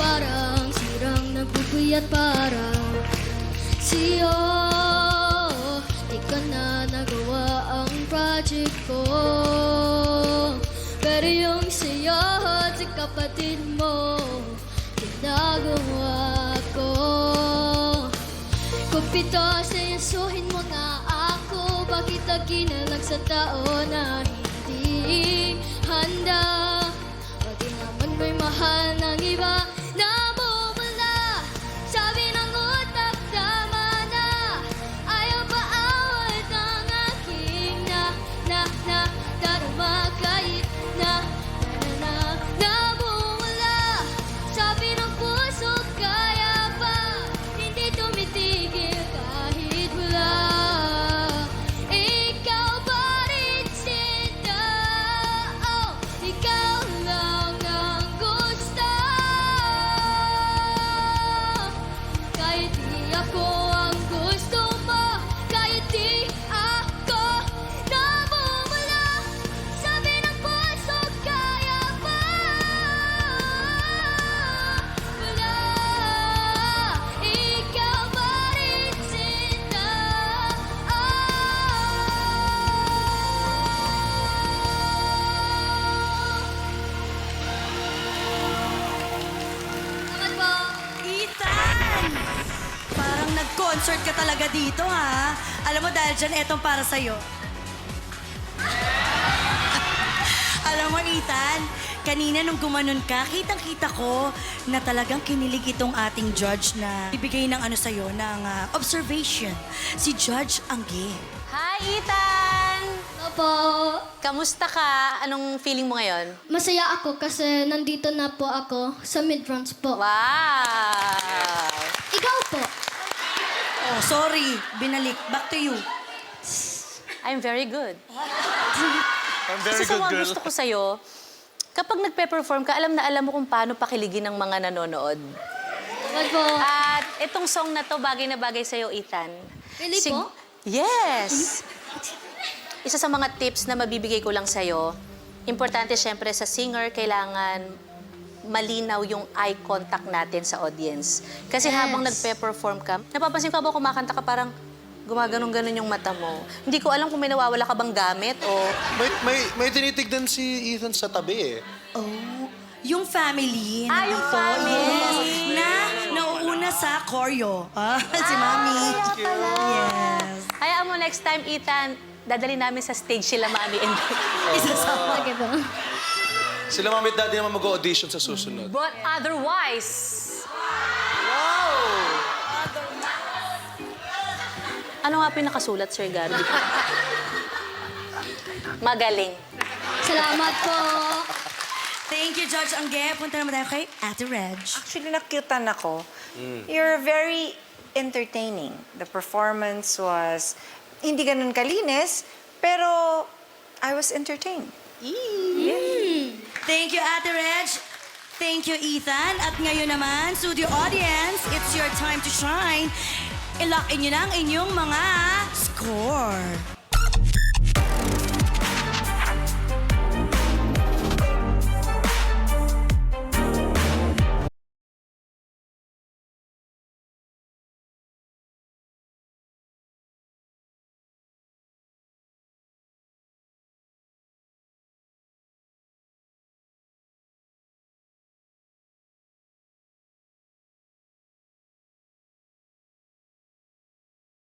parang sirang nagbubuyat parang siyo. Di ka na nagawa ang project ko, pero yung sa'yo at sa kapatid mo ginagawa ko. Kupito, seryosohin mo nga ako. Bakit lagi na lang sa tao na hindi handa? O di naman may mahal ng iba na bumula. Sabi ng utak, tama na. Ayaw pa awat ang aking darama kahit na bumula. Sabi ng puso, kaya pa hindi tumitigil kahit wala. Ikaw pa rin sinta, oh, ikaw lang ang gusto. Kahit di ako ang gusto mo, kahit di ako namumula. Sabi ng puso, kaya pa wala. Ikaw pa rin sinta, Salamat po. Ethan! Parang nag-concert ka talaga dito, ha? Alam mo, dahil dyan, etong para sa'yo. Alam mo, Ethan, kanina nung gumanon ka, kitang-kita ko na talagang kinilig itong ating judge na ibigay ng ano sa'yo, ng observation. Si Judge Angge. Hi, Ethan! Opo. Kamusta ka? Anong feeling mo ngayon? Masaya ako kasi nandito na po ako sa Midlands po. Wow! Ikaw po. Oh, sorry. Binalik. Back to you. I'm very good. I'm very Isa sa good mga girl. gusto ko sa'yo, kapag nagpe-perform ka, alam na alam mo kung paano pakiligin ng mga nanonood. Salamat po. At itong song na to, bagay na bagay sa'yo, Ethan. Really po? Yes! Isa sa mga tips na mabibigay ko lang sa'yo, importante syempre sa singer, kailangan malinaw yung eye contact natin sa audience. Kasi Yes. habang nagpe-perform ka, napapansin ko ba kumakanta ka parang gumaganon-ganon yung mata mo. Hindi ko alam kung may nawawala ka bang gamit o... May tinitignan si Ethan sa tabi eh. Oh, yung family na yung dito. family. Yes, na nauuna sa choreo. Si Mami. Yes. Hayaan mo next time, Ethan, dadali namin sa stage sila, Mami and Isasama. Sige po. Sila mami at daddy naman mag-audition sa susunod. But otherwise... Ano nga pinakasulat, Sir Gary? Magaling. Salamat po. Thank you, Judge Angge. Punta naman tayo kay Ate Reg. Actually, nakyutan ako. You're very entertaining. The performance was hindi ganun kalinis, pero I was entertained. Thank you, Ate Reg. Thank you, Ethan. At ngayon naman, studio audience, it's your time to shine. I-lock in nyo na ang inyong mga score.